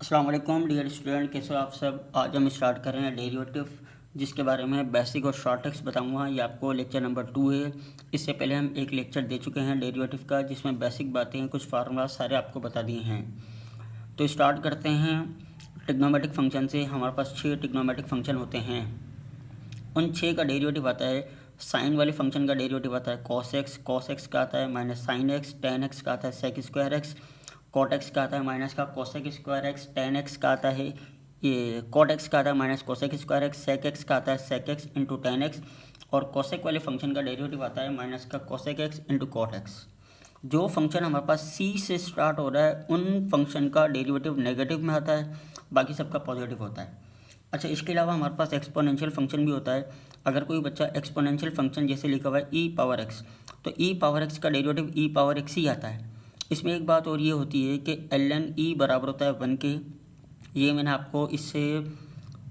अस्सलाम वालेकुम dear student, कैसे हो आप सब। आज हम स्टार्ट कर रहे हैं डेरिवेटिव, जिसके बारे में बेसिक और शॉर्ट ट्रिक्स बताऊंगा। ये आपको लेक्चर नंबर 2 है। इससे पहले हम एक लेक्चर दे चुके हैं डेरिवेटिव का, जिसमें बेसिक बातें, कुछ फार्मूला सारे आपको बता दिए हैं। तो स्टार्ट करते हैं ट्रिग्नोमेट्रिक फंक्शन से। हमारे पास 6 ट्रिग्नोमेट्रिक फंक्शन होते हैं। उन 6 का डेरिवेटिव आता है। साइन वाले फंक्शन का डेरिवेटिव आता है कॉस एक्स का आता है minus sine x, tan x का आता है sec square x, cot x का आता है माइनस का cosec square x, tan x का आता है ये कॉट एक्स का आता है minus cosec square x, sec x का आता है sec x into tan x, और कोसेक वाले फंक्शन का डेरिवेटिव आता है माइनस का cosec x into cot x. जो फंक्शन हमारे पास सी से स्टार्ट हो रहा है उन फंक्शन का डेरिवेटिव नेगेटिव में आता है, बाकी सबका पॉजिटिव होता है। अच्छा, इसके अलावा हमारे पास एक्सपोनेंशियल फंक्शन भी होता है। अगर कोई बच्चा एक्सपोनेंशियल फंक्शन जैसे लिखा हुआ है ई पावर एक्स, तो ई पावर एक्स का डेरिवेटिव ई पावर एक्स ही आता है। इसमें एक बात और ये होती है कि एल एन ई बराबर होता है 1 के। ये मैंने आपको इससे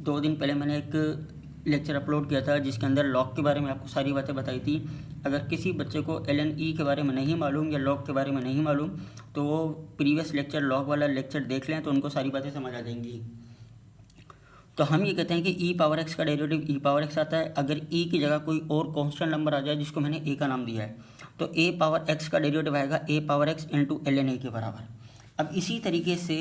2 दिन पहले मैंने एक लेक्चर अपलोड किया था, जिसके अंदर लॉग के बारे में आपको सारी बातें बताई थी। अगर किसी बच्चे को एल एन ई के बारे में नहीं मालूम या लॉग के बारे में नहीं मालूम, तो वो प्रीवियस लेक्चर लॉग वाला लेक्चर देख लें, तो उनको सारी बातें समझ आ जाएंगी। तो हम ये कहते हैं कि ई पावर एक्स का डेरिवेटिव ई पावर एक्स आता है। अगर ई की जगह कोई और कांस्टेंट नंबर आ जाए, जिसको मैंने ए का नाम दिया है, तो ए पावर एक्स का डेरिवेटिव आएगा a power x into l n a के बराबर। अब इसी तरीके से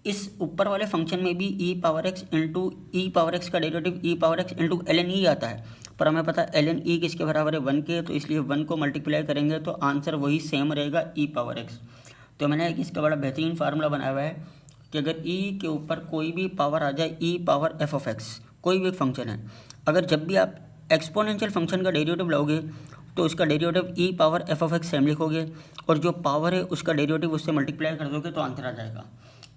इस ऊपर वाले फंक्शन में भी e power x into e power x का derivative e power x into l n e आता है। पर हमें पता है एल एन ई किसके बराबर है, 1 के, तो इसलिए 1 को मल्टीप्लाई करेंगे तो आंसर वही सेम रहेगा, ई पावर एक्स। तो मैंने एक इसका बड़ा बेहतरीन फार्मूला बनाया हुआ है कि अगर ई के ऊपर कोई भी पावर आ जाए, ई पावर एफ ऑफ एक्स, कोई भी एक फंक्शन है, अगर जब भी आप एक्सपोनेंशियल फंक्शन का डेरिवेटिव लाओगे तो उसका derivative e power F of x same लिखोगे, और जो पावर है उसका डेरिवेटिव उससे मल्टीप्लाई कर दोगे तो आंसर आ जाएगा।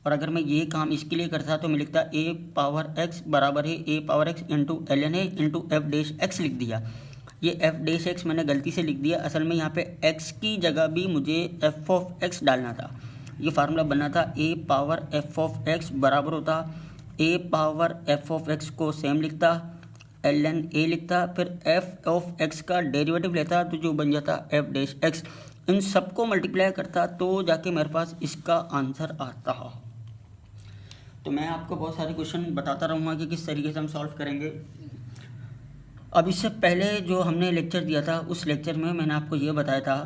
और अगर मैं ये काम इसके लिए करता तो मैं लिखता ए पावर एक्स बराबर है a power x into l n a into f dash x लिख दिया। ये एफ डैश एक्स मैंने गलती से लिख दिया, असल में यहाँ पे एक्स की जगह भी मुझे एफ ऑफ एक्स डालना था। ये फार्मूला बनना था ए पावर एफ ऑफ एक्स बराबर होता ए पावर एफ ऑफ एक्स को सेम लिखता, एल एन ए लिखता, फिर एफ ऑफ एक्स का डेरिवेटिव लेता तो जो बन जाता एफ डैश एक्स। इन सबको मल्टीप्लाई करता तो जाके मेरे पास इसका आंसर आता। तो मैं आपको बहुत सारे क्वेश्चन बताता रहूँगा कि किस तरीके से हम सॉल्व करेंगे। अब इससे पहले जो हमने लेक्चर दिया था, उस लेक्चर में मैंने आपको ये बताया था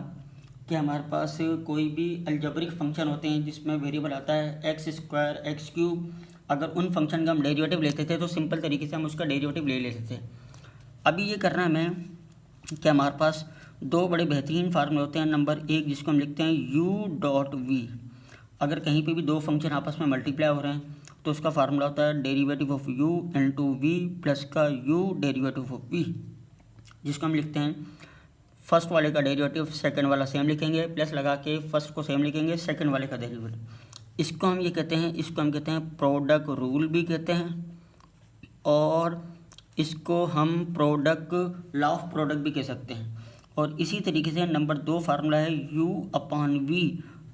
कि हमारे पास कोई भी अलजेब्रिक फंक्शन होते हैं जिसमें वेरिएबल आता है एक्स स्क्वायर एक्स क्यूब। अगर उन फंक्शन का हम डेरिवेटिव लेते थे तो सिंपल तरीके से हम उसका डेरिवेटिव ले लेते थे। अभी ये करना है हमें कि हमारे पास 2 बड़े बेहतरीन फार्मूले होते हैं। नंबर 1 जिसको हम लिखते हैं यू डॉट वी। अगर कहीं पे भी 2 फंक्शन आपस में मल्टीप्लाई हो रहे हैं तो उसका फार्मूला होता है derivative of u into v plus का u डेरिवेटिव ऑफ v, जिसको हम लिखते हैं फर्स्ट वाले का डेरिवेटिव सेकंड वाला सेम लिखेंगे, प्लस लगा के फर्स्ट को सेम लिखेंगे, सेकंड वाले का डेरिवेटिव। इसको हम कहते हैं प्रोडक्ट रूल भी कहते हैं, और इसको हम प्रोडक्ट लॉ ऑफ प्रोडक्ट भी कह सकते हैं। और इसी तरीके से नंबर 2 फार्मूला है u अपॉन v,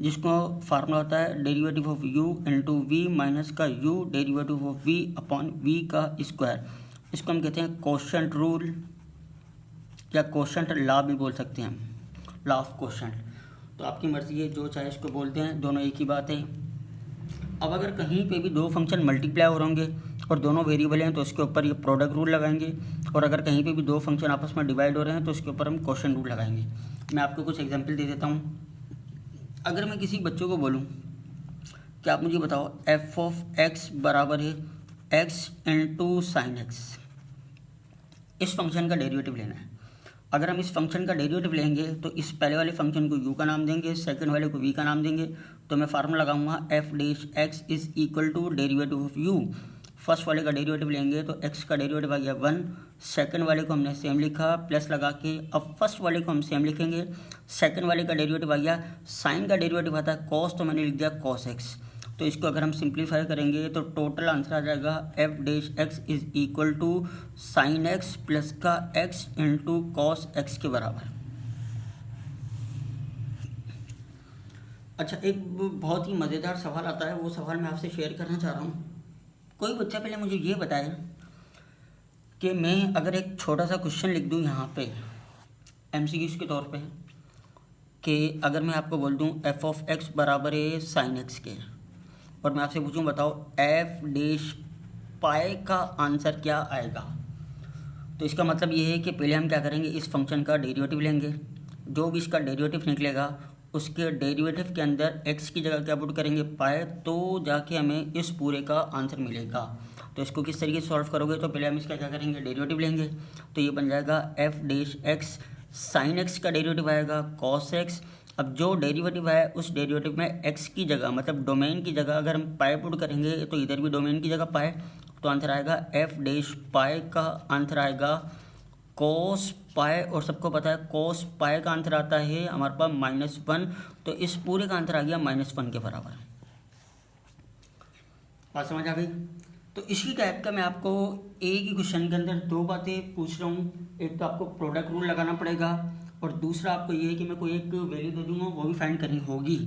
जिसको फार्मूला होता है derivative of u into v minus का u derivative of v upon v का स्क्वायर। इसको हम कहते हैं कोशेंट रूल या कोशेंट लॉ भी बोल सकते हैं, लॉ ऑफ कोशेंट। तो आपकी मर्ज़ी है, जो चाहे इसको बोलते हैं, दोनों एक ही बात है। अब अगर कहीं पे भी 2 फंक्शन मल्टीप्लाई हो होंगे और दोनों वेरिएबल हैं तो उसके ऊपर ये प्रोडक्ट रूल लगाएंगे, और अगर कहीं पे भी 2 फंक्शन आपस में डिवाइड हो रहे हैं तो उसके ऊपर हम कोशेंट रूल लगाएंगे। मैं आपको कुछ एग्जांपल दे देता हूँ। अगर मैं किसी बच्चों को बोलूं कि आप मुझे बताओ एफ ऑफ एक्स बराबर है एक्स इंटू साइन एक्स, इस फंक्शन का डेरिवेटिव लेना है। अगर हम इस फंक्शन का डेरिवेटिव लेंगे तो इस पहले वाले फंक्शन को u का नाम देंगे, सेकंड वाले को v का नाम देंगे। तो मैं फार्मूला लगाऊंगा f dash x is equal to derivative of u। First वाले का डेरिवेटिव लेंगे तो x का डेरिवेटिव आ गया 1, सेकंड वाले को हमने सेम लिखा, प्लस लगा के अब फर्स्ट वाले को हम सेम लिखेंगे, सेकंड वाले का डेरिवेटिव आ गया, साइन का डेरिवेटिव आता है कॉस, तो मैंने लिख दिया कॉस एक्स। तो इसको अगर हम सिंप्लीफाई करेंगे तो टोटल आंसर आ जाएगा f dash x is equal to sine x plus का एक्स इंटू कॉस एक्स के बराबर। अच्छा, एक बहुत ही मज़ेदार सवाल आता है, वो सवाल मैं आपसे शेयर करना चाह रहा हूँ। कोई बच्चा पहले मुझे ये बताए कि मैं अगर एक छोटा सा क्वेश्चन लिख दूँ यहाँ पे एमसीक्यूज़ के तौर पे, कि अगर मैं आपको बोल दूँ एफ ऑफ एक्स बराबर है साइन एक्स के, और मैं आपसे पूछूं बताओ एफ डैश पाई का आंसर क्या आएगा। तो इसका मतलब ये है कि पहले हम क्या करेंगे, इस फंक्शन का डेरिवेटिव लेंगे, जो भी इसका डेरिवेटिव निकलेगा उसके डेरिवेटिव के अंदर x की जगह क्या पुट करेंगे पाए, तो जाके हमें इस पूरे का आंसर मिलेगा। तो इसको किस तरीके से सॉल्व करोगे, तो पहले हम इसका क्या करेंगे डेरिवेटिव लेंगे, तो ये बन जाएगा f dash x sine x का डेरिवेटिव आएगा कॉस एक्स। अब जो डेरिवेटिव है उस डेरिवेटिव में x की जगह मतलब डोमेन की जगह अगर हम पाए पुट करेंगे तो इधर भी डोमेन की जगह पाए, तो आंसर आएगा एफ डैश पाए का आंसर आएगा कोस पाए, और सबको पता है कोस पाए का आंसर आता है हमारे पास -1, तो इस पूरे का आंसर आ गया -1 के बराबर। बात समझ आ गई। तो इसी टाइप का मैं आपको एक ही क्वेश्चन के अंदर दो बातें पूछ रहा हूँ, एक तो आपको प्रोडक्ट रूल लगाना पड़ेगा और दूसरा आपको ये है कि मैं कोई एक वैल्यू दे दूँगा वो भी फाइंड करनी होगी।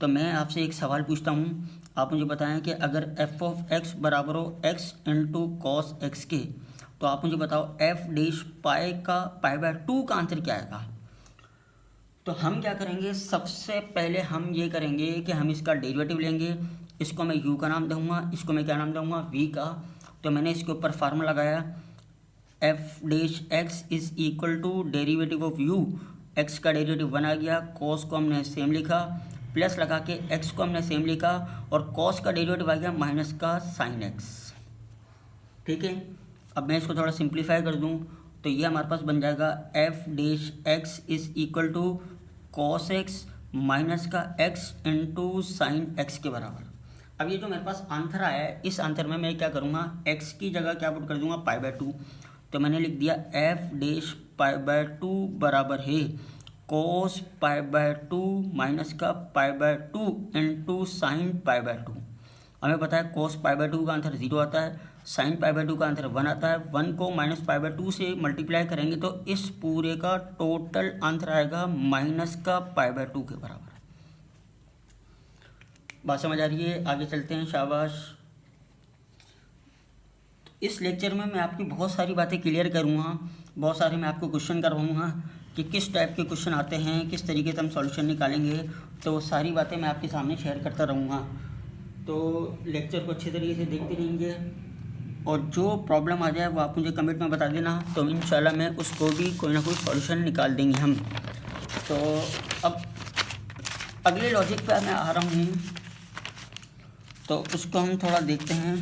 तो मैं आपसे एक सवाल पूछता हूँ, आप मुझे बताएं कि अगर एफ ऑफ एक्स बराबर हो एक्स इंटू कॉस एक्स के, तो आप मुझे बताओ एफ डैश पाई का पाई/2 का आंसर क्या आएगा। तो हम क्या करेंगे, सबसे पहले हम ये करेंगे कि हम इसका डेरिवेटिव लेंगे, इसको मैं u का नाम दूंगा, इसको मैं क्या नाम दूंगा v का। तो मैंने इसके ऊपर फार्मूला लगाया f dash x is equal to derivative of u, x का डेरिवेटिव 1 आ गया, cos को हमने सेम लिखा, प्लस लगा के x को हमने सेम लिखा और cos का डेरिवेटिव आ गया माइनस का साइन x। ठीक है, अब मैं इसको थोड़ा सिंप्लीफाई कर दूं तो ये हमारे पास बन जाएगा f dash x is equal to cos x minus का एक्स इंटू साइन एक्स के बराबर। अब ये जो मेरे पास आंसर आया है, इस आंसर में मैं क्या करूँगा, x की जगह क्या पुट कर दूंगा पाई/2। तो मैंने लिख दिया एफ डैश पाई/2 बराबर है कोस पाई/2 माइनस का पाई/2 इंटू साइन पाई/2। हमें पता है कोस पाई/2 का आंसर 0 आता है, साइन पाई/2 का आंसर 1 आता है। 1 को माइनस पाई/2 से मल्टीप्लाई करेंगे तो इस पूरे का टोटल आंसर आएगा माइनस का पाई/2 के बराबर। बात समझ आ रही है, आगे चलते हैं, शाबाश। इस लेक्चर में मैं आपकी बहुत सारी बातें क्लियर करूँगा, बहुत सारे मैं आपको क्वेश्चन करवाऊँगा कि किस टाइप के क्वेश्चन आते हैं, किस तरीके से हम सॉल्यूशन निकालेंगे, तो वो सारी बातें मैं आपके सामने शेयर करता रहूँगा। तो लेक्चर को अच्छे तरीके से देखते रहेंगे और जो प्रॉब्लम आ जाए वो आप मुझे कमेंट में बता देना, तो इंशाल्लाह मैं उसको भी कोई ना कोई सॉल्यूशन निकाल देंगे हम। तो अब अगले लॉजिक पे मैं आ रहा हूँ, तो उसको हम थोड़ा देखते हैं।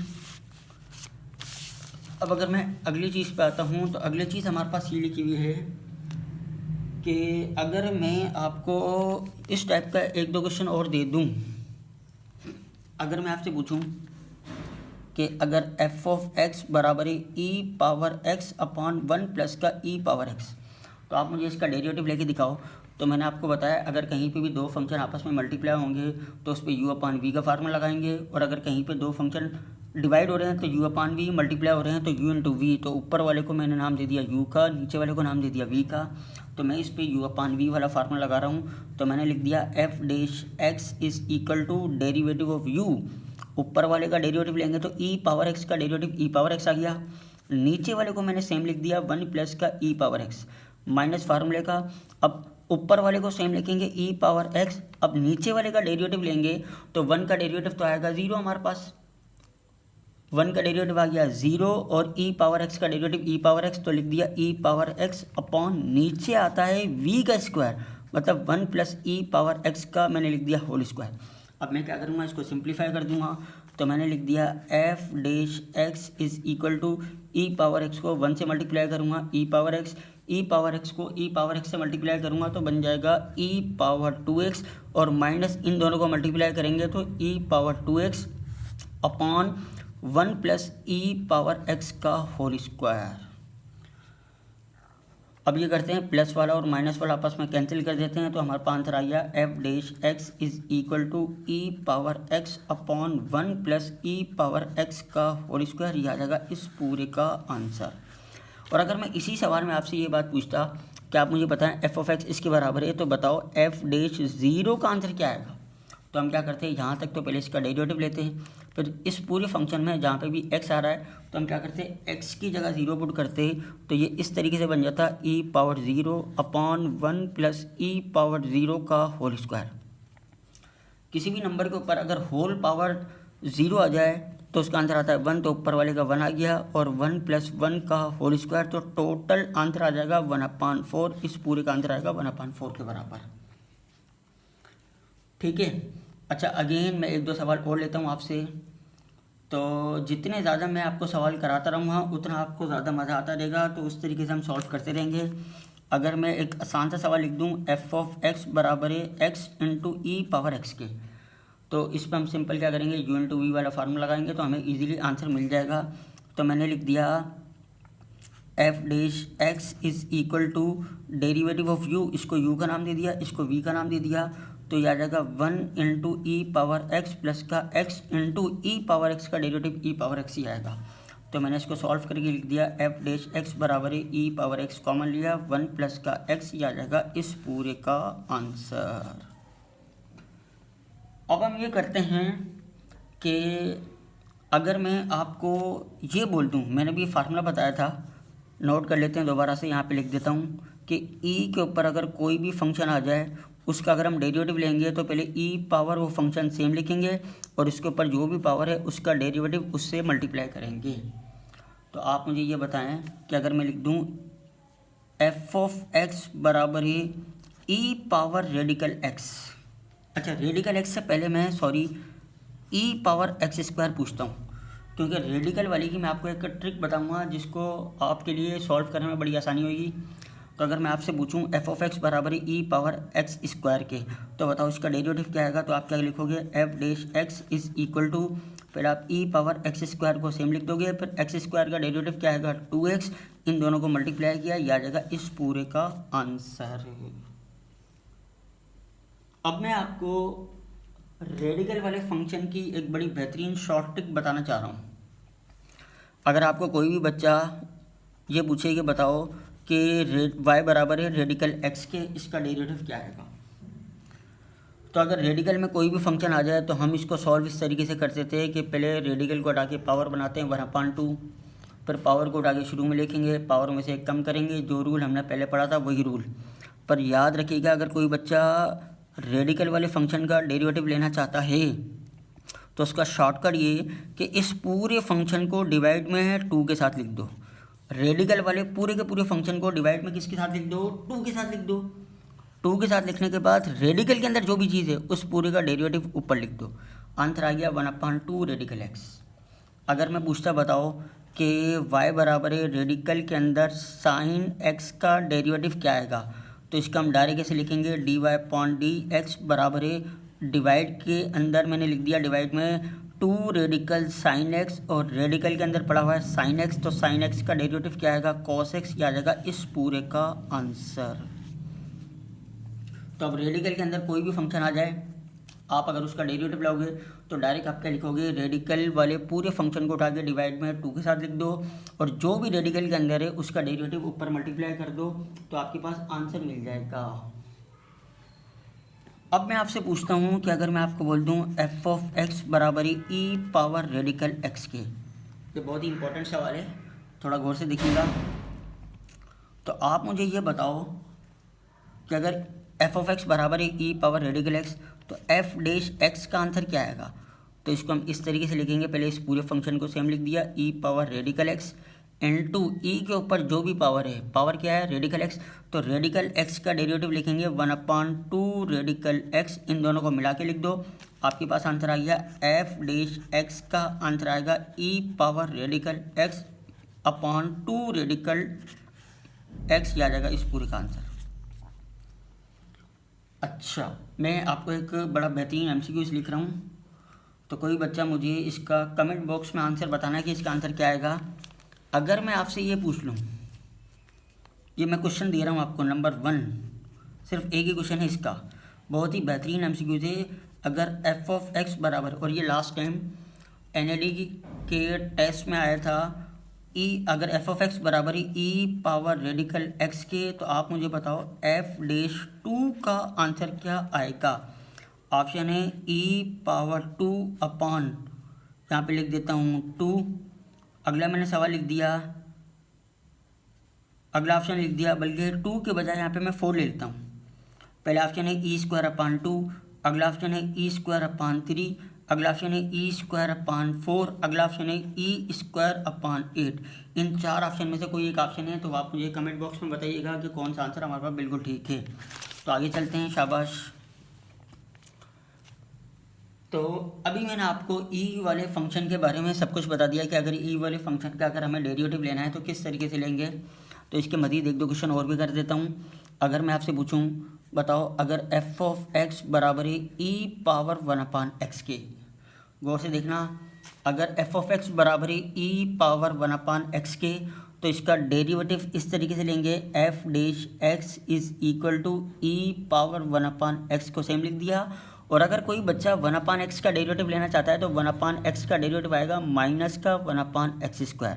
अब अगर मैं अगली चीज़ पे आता हूँ तो अगली चीज़ हमारे पास ये लिखी हुई है कि अगर मैं आपको इस टाइप का एक दो क्वेश्चन और दे दूँ, अगर मैं आपसे पूछूं कि अगर एफ ऑफ एक्स बराबर है e power x upon 1 plus का ई पावर एक्स, तो आप मुझे इसका डेरिवेटिव लेके दिखाओ। तो मैंने आपको बताया अगर कहीं पे भी दो फंक्शन आपस में मल्टीप्लाई होंगे तो उस पर यू अपान वी का फार्मूला लगाएंगे, और अगर कहीं पे दो फंक्शन डिवाइड हो रहे हैं तो यू अपान वी, मल्टीप्लाई हो रहे हैं तो यू इंटू वी। तो ऊपर वाले को मैंने नाम दे दिया यू का, नीचे वाले को नाम दे दिया वी का। तो मैं इस पर यू अपान वी वाला फार्मूला लगा रहा हूँ। तो मैंने लिख दिया f dash x is equal to derivative of u, ऊपर वाले का डेरिवेटिव लेंगे तो ई पावर एक्स का डेरिवेटिव ई पावर एक्स आ गया, नीचे वाले को मैंने सेम लिख दिया 1 प्लस का ई पावर एक्स माइनस फार्मूले का। अब ऊपर वाले को सेम लिखेंगे ई पावर एक्स, अब नीचे वाले का डेरिवेटिव लेंगे तो 1 का डेरिवेटिव तो आएगा 0, हमारे पास 1 का डेरिवेटिव आ गया 0 और ई पावर एक्स का डेरिवेटिव ई पावर एक्स, तो लिख दिया ई पावर एक्स अपॉन नीचे आता है वी का स्क्वायर, मतलब 1 प्लस ई पावर एक्स का मैंने लिख दिया होल स्क्वायर। अब मैं क्या करूँगा, इसको सिंप्लीफाई कर दूंगा। तो मैंने लिख दिया f dash x is equal to e power x को 1 से मल्टीप्लाई करूँगा e power x, e power x को ई पावर एक्स से मल्टीप्लाई करूँगा तो बन जाएगा ई पावर 2x, और माइनस इन दोनों को मल्टीप्लाई करेंगे तो e power 2x upon 1 plus e power x का होल स्क्वायर। अब ये करते हैं प्लस वाला और माइनस वाला आपस में कैंसिल कर देते हैं, तो हमारे पास आंसर आ गया f dash x is equal to e power x upon 1 plus e power x का होल स्क्वायर। ये आ जाएगा इस पूरे का आंसर। और अगर मैं इसी सवाल में आपसे ये बात पूछता कि आप मुझे बताएं एफ ऑफ एक्स इसके बराबर है, तो बताओ एफ डैश 0 का आंसर क्या आएगा। तो हम क्या करते हैं, यहाँ तक तो पहले इसका डेरिवेटिव लेते हैं, फिर इस पूरे फंक्शन में जहाँ पे भी x आ रहा है तो हम क्या करते हैं x की जगह 0 पुट करते हैं, तो ये इस तरीके से बन जाता e power 0 upon 1 plus e power 0 का होल स्क्वायर। किसी भी नंबर के ऊपर अगर होल पावर ज़ीरो आ जाए तो उसका आंसर आता है 1, तो ऊपर वाले का 1 आ गया, और 1 + 1 का होल स्क्वायर, तो टोटल आंसर आ जाएगा 1/4। इस पूरे का आंसर आएगा 1/4 के बराबर। ठीक है। अच्छा, अगेन मैं 1-2 सवाल और लेता हूँ आपसे। तो जितने ज़्यादा मैं आपको सवाल कराता रहूँगा उतना आपको ज़्यादा मज़ा आता रहेगा, तो उस तरीके से हम सॉल्व करते रहेंगे। अगर मैं एक आसान सा सवाल लिख दूँ, f(x) बराबर है x × e⁻x के, तो इस पर हम सिंपल क्या करेंगे, u × v वाला फार्मूला लगाएंगे तो हमें इजीली आंसर मिल जाएगा। तो मैंने लिख दिया f(x) = डेरिवेटिव ऑफ u, इसको u का नाम दे दिया, इसको v का नाम दे दिया, तो ये आ जाएगा 1 × e⁻x प्लस का x × e⁻x का डेरिवेटिव e⁻x ही आएगा। तो मैंने इसको सॉल्व करके लिख दिया f(x) बराबर है e⁻x, कॉमन लिया, 1 प्लस का x ही आ जाएगा इस पूरे का आंसर। अब हम ये करते हैं कि अगर मैं आपको ये बोल दूँ, मैंने भी फार्मूला बताया था, नोट कर लेते हैं दोबारा से, यहाँ पे लिख देता हूँ कि e के ऊपर अगर कोई भी फंक्शन आ जाए उसका अगर हम डेरिवेटिव लेंगे तो पहले e⁻ वो फंक्शन सेम लिखेंगे और इसके ऊपर जो भी पावर है उसका डेरिवेटिव उससे मल्टीप्लाई करेंगे। तो आप मुझे ये बताएं कि अगर मैं लिख दूँ f(x) बराबर है e⁻x। अच्छा, रेडिकल x से पहले मैं e⁻x² पूछता हूँ, क्योंकि रेडिकल वाली की मैं आपको एक ट्रिक बताऊंगा जिसको आपके लिए सॉल्व करने में बड़ी आसानी होगी। तो अगर मैं आपसे पूछूं f(x) बराबर e⁻x² के, तो बताओ इसका डेरिवेटिव क्या आएगा। तो आप क्या लिखोगे, f(x) = फिर आप e⁻x² को सेम लिख दोगे, फिर x² का डेरिवेटिव क्या आएगा 2x, इन दोनों को मल्टीप्लाई किया, यह आ जाएगा इस पूरे का आंसर। अब मैं आपको रेडिकल वाले फंक्शन की एक बड़ी बेहतरीन शॉर्ट ट्रिक बताना चाह रहा हूँ। अगर आपको कोई भी बच्चा ये पूछे कि बताओ कि y बराबर है रेडिकल x के, इसका डेरिवेटिव क्या आएगा, तो अगर रेडिकल में कोई भी फंक्शन आ जाए तो हम इसको सॉल्व इस तरीके से करते थे कि पहले रेडिकल को हटा के पावर बनाते हैं 1/2, फिर पावर को उठा के शुरू में लिखेंगे, पावर में से एक कम करेंगे, जो रूल हमने पहले पढ़ा था वही रूल। पर याद रखिएगा, अगर कोई बच्चा रेडिकल वाले फंक्शन का डेरिवेटिव लेना चाहता है तो उसका शॉर्टकट ये कि इस पूरे फंक्शन को डिवाइड में 2 के साथ लिख दो। रेडिकल वाले पूरे के पूरे फंक्शन को डिवाइड में किसके साथ लिख दो, 2 के साथ लिख दो। 2 के साथ लिखने के बाद रेडिकल के अंदर जो भी चीज़ है उस पूरे का डेरिवेटिव ऊपर लिख दो। आंसर आ गया 1/2 रेडिकल x। अगर मैं पूछता बताओ कि y बराबर है रेडिकल के अंदर साइन x का डेरिवेटिव क्या आएगा, तो इसका हम डायरेक्ट कैसे लिखेंगे, dy/dx बराबर है डिवाइड के अंदर मैंने लिख दिया डिवाइड में 2 रेडिकल साइन x, और रेडिकल के अंदर पड़ा हुआ है साइन x, तो साइन x का डेरिवेटिव क्या आएगा cos x, क्या आ जाएगा इस पूरे का आंसर। तो अब रेडिकल के अंदर कोई भी फंक्शन आ जाए, आप अगर उसका डेरिवेटिव लोगे तो डायरेक्ट आप क्या लिखोगे, रेडिकल वाले पूरे फंक्शन को उठा के डिवाइड में 2 के साथ लिख दो, और जो भी रेडिकल के अंदर है उसका डेरिवेटिव ऊपर मल्टीप्लाई कर दो, तो आपके पास आंसर मिल जाएगा। अब मैं आपसे पूछता हूँ कि अगर मैं आपको बोल दूँ f(x) बराबर e⁻ रेडिकल x के, ये बहुत ही इंपॉर्टेंट सवाल है, थोड़ा गौर से देखिएगा। तो आप मुझे ये बताओ कि अगर f(x) बराबर e⁻ रेडिकल x, तो f(x) का आंसर क्या आएगा। तो इसको हम इस तरीके से लिखेंगे, पहले इस पूरे फंक्शन को सेम लिख दिया e⁻ रेडिकल x इंटू ई के ऊपर जो भी पावर है, पावर क्या है रेडिकल x, तो रेडिकल x का डेरिवेटिव लिखेंगे 1/2 रेडिकल x, इन दोनों को मिला के लिख दो, आपके पास आंसर आ गया f(x) का आंसर आएगा e⁻ radical x upon 2 radical x, ये आ जाएगा इस पूरे का आंसर। अच्छा, मैं आपको एक बड़ा बेहतरीन MCQ लिख रहा हूँ, तो कोई बच्चा मुझे इसका कमेंट बॉक्स में आंसर बताना है कि इसका आंसर क्या आएगा। अगर मैं आपसे ये पूछ लूँ, ये मैं क्वेश्चन दे रहा हूँ आपको नंबर 1, सिर्फ एक ही क्वेश्चन है इसका, बहुत ही बेहतरीन MCQ थे। अगर f(x) बराबर, और ये लास्ट टाइम NLE के टेस्ट में आया था, अगर f(x) बराबर e⁻ रेडिकल x के, तो आप मुझे बताओ f(2) का आंसर क्या आएगा। ऑप्शन है e⁻2 अपॉन, यहाँ पे लिख देता हूँ 2, अगला मैंने सवाल लिख दिया, अगला ऑप्शन लिख दिया, बल्कि 2 के बजाय यहाँ पे मैं 4 ले लेता हूँ। पहला ऑप्शन है e² अपॉन 2, अगला ऑप्शन है e² अपॉन 3, अगला ऑप्शन है ई स्क्वायर अपान 4, अगला ऑप्शन है ई स्क्वायर अपान 8। इन 4 ऑप्शन में से कोई एक ऑप्शन है तो आप मुझे कमेंट बॉक्स में बताइएगा कि कौन सा आंसर हमारे पास बिल्कुल ठीक है। तो आगे चलते हैं, शाबाश। तो अभी मैंने आपको ई वाले फंक्शन के बारे में सब कुछ बता दिया कि अगर ई वाले फंक्शन का अगर हमें डेरिवेटिव लेना है तो किस तरीके से लेंगे। तो इसके मज़ीद 1-2 क्वेश्चन और भी कर देता हूँ। अगर मैं आपसे पूछूँ, बताओ अगर एफ ऑफ एक्स बराबर है ई पावर 1/x के, गौर से देखना, अगर एफ ऑफ एक्स बराबर है ई पावर 1/x के तो इसका डेरिवेटिव इस तरीके से लेंगे, f dash x is equal to e power 1/x को सेम लिख दिया। और अगर कोई बच्चा 1/x का डेरिवेटिव लेना चाहता है तो 1/x का डेरिवेटिव आएगा माइनस का 1/x²।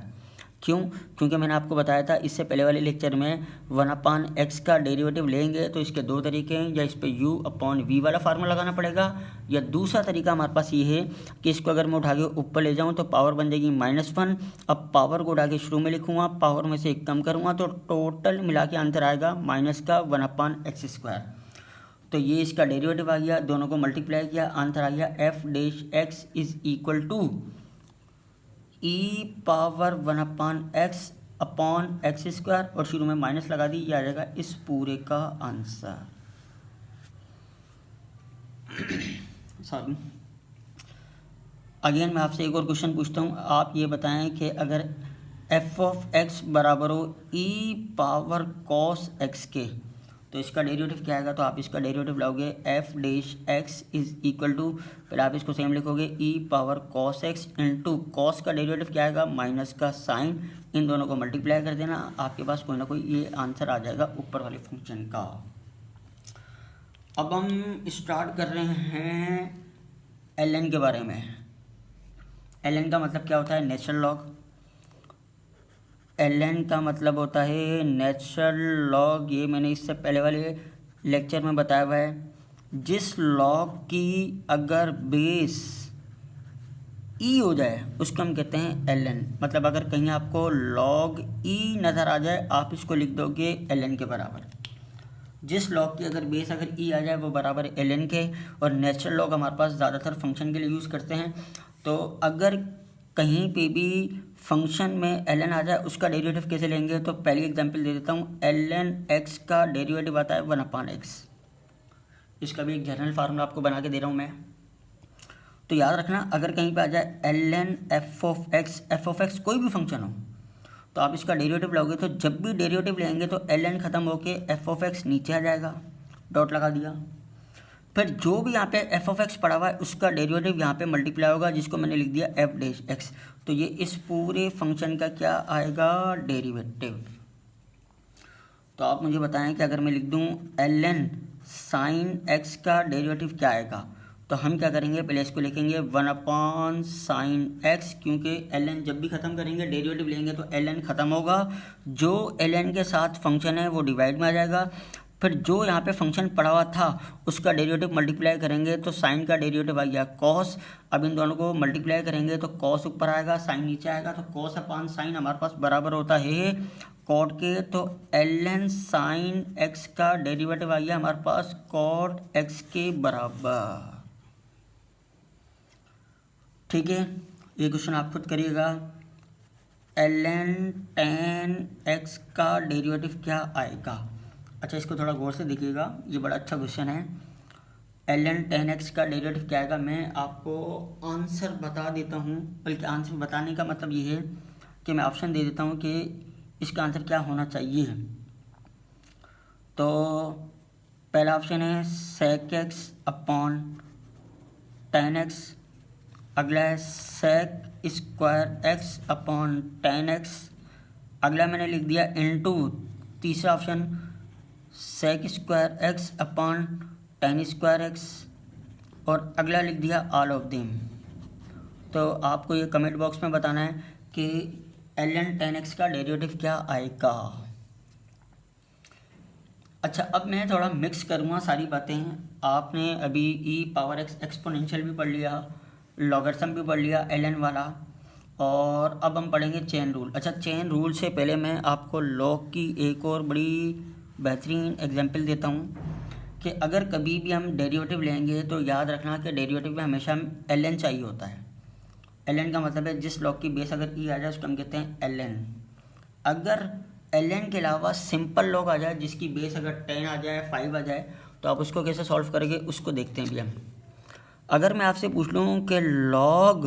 क्यों? क्योंकि मैंने आपको बताया था इससे पहले वाले लेक्चर में 1/x का डेरिवेटिव लेंगे तो इसके 2 तरीके हैं, या इस पर u/v वाला फार्मूला लगाना पड़ेगा, या दूसरा तरीका हमारे पास ये है कि इसको अगर मैं उठा के ऊपर ले जाऊँ तो पावर बन जाएगी -1। अब पावर को उठा के शुरू में लिखूँगा, पावर में से 1 कम करूँगा तो टोटल मिला के आंसर आएगा माइनस का 1/x²। तो ये इसका डेरिवेटिव आ गया, दोनों को मल्टीप्लाई किया, आंसर आ गया f dash x is equal to e power 1/x upon x², और शुरू में माइनस लगा दी, ये आ जाएगा इस पूरे का आंसर। सॉरी, अगेन मैं आपसे एक और क्वेश्चन पूछता हूँ। आप ये बताएं कि अगर एफ ऑफ एक्स बराबर हो ई पावर कॉस एक्स के तो इसका डेरिवेटिव क्या आएगा। तो आप इसका डेरिवेटिव लाओगे, f dash x is equal to, फिर आप इसको सेम लिखोगे e power cos x into cos का डेरिवेटिव क्या आएगा, माइनस का साइन, इन दोनों को मल्टीप्लाई कर देना, आपके पास कोई ना कोई ये आंसर आ जाएगा ऊपर वाले फंक्शन का। अब हम स्टार्ट कर रहे हैं ln के बारे में। ln का मतलब क्या होता है, नेचुरल लॉग। ln का मतलब होता है नेचुरल लॉग, ये मैंने इससे पहले वाले लेक्चर में बताया हुआ है। जिस लॉग की अगर बेस ई हो जाए उसको हम कहते हैं ln। मतलब अगर कहीं आपको log ई नज़र आ जाए आप इसको लिख दोगे ln के बराबर। जिस लॉग की अगर बेस अगर ई आ जाए वो बराबर है ln के। और नेचुरल लॉग हमारे पास ज़्यादातर फंक्शन के लिए यूज़ करते हैं। तो अगर कहीं पे भी फंक्शन में ln आ जाए उसका डेरिवेटिव कैसे लेंगे, तो पहली एग्जांपल दे देता हूँ। ln x का डेरिवेटिव आता है 1/x। इसका भी एक जनरल फार्मूला आपको बना के दे रहा हूँ मैं। तो याद रखना, अगर कहीं पे आ जाए ln f ऑफ x कोई भी फंक्शन हो तो आप इसका डेरिवेटिव लोगे, तो जब भी डेरिवेटिव लेंगे तो ln ख़त्म होके f ऑफ x नीचे आ जाएगा, डॉट लगा दिया। फिर जो भी यहाँ पे f ऑफ x पड़ा हुआ है उसका डेरिवेटिव यहाँ पे मल्टीप्लाई होगा, जिसको मैंने लिख दिया f डैश x। तो ये इस पूरे फंक्शन का क्या आएगा, डेरिवेटिव। तो आप मुझे बताएं कि अगर मैं लिख दूँ ln साइन x का डेरिवेटिव क्या आएगा, तो हम क्या करेंगे, पहले इसको लिखेंगे 1/sin x, क्योंकि ln जब भी ख़त्म करेंगे डेरिवेटिव लेंगे तो ln ख़त्म होगा, जो ln के साथ फंक्शन है वो डिवाइड में आ जाएगा। फिर जो यहाँ पे फंक्शन पड़ा हुआ था उसका डेरिवेटिव मल्टीप्लाई करेंगे तो साइन का डेरिवेटिव आ गया कॉस। अब इन दोनों को मल्टीप्लाई करेंगे तो कॉस ऊपर आएगा, साइन नीचे आएगा, तो कॉस अपान साइन हमारे पास बराबर होता है कॉट के। तो ln साइन x का डेरिवेटिव आ गया हमारे पास कॉट x के बराबर। ठीक है, ये क्वेश्चन आप खुद करिएगा। ln tan x का डेरिवेटिव क्या आएगा। अच्छा, इसको थोड़ा गौर से देखिएगा, ये बड़ा अच्छा क्वेश्चन है। ln tan x का डेरिवेटिव क्या आएगा, मैं आपको आंसर बता देता हूँ। बल्कि आंसर बताने का मतलब ये है कि मैं ऑप्शन दे देता हूँ कि इसका आंसर क्या होना चाहिए। तो पहला ऑप्शन है sec x upon tan x, अगला है sec square x upon tan x, अगला मैंने लिख दिया इनटू तीसरा option sec square x upon tan square x, और अगला लिख दिया ऑल ऑफ देम। तो आपको ये कमेंट बॉक्स में बताना है कि ln tan x का डेरिवेटिव क्या आएगा। अच्छा, अब मैं थोड़ा मिक्स करूँगा सारी बातें। आपने अभी ई पावर x एक्सपोनेंशियल भी पढ़ लिया, लॉगरिथम भी पढ़ लिया ln वाला, और अब हम पढ़ेंगे चेन रूल। अच्छा, चेन रूल से पहले मैं आपको लॉग की एक और बड़ी बेहतरीन एग्जांपल देता हूँ कि अगर कभी भी हम डेरिवेटिव लेंगे तो याद रखना कि डेरिवेटिव में हमेशा हम ln चाहिए होता है। ln का मतलब है जिस लॉग की बेस अगर e आ जाए उसको हम कहते हैं ln। अगर ln के अलावा सिंपल लॉग आ जाए जिसकी बेस अगर 10 आ जाए 5 आ जाए तो आप उसको कैसे सॉल्व करेंगे उसको देखते हैं भी हम। अगर मैं आपसे पूछ लूँ कि log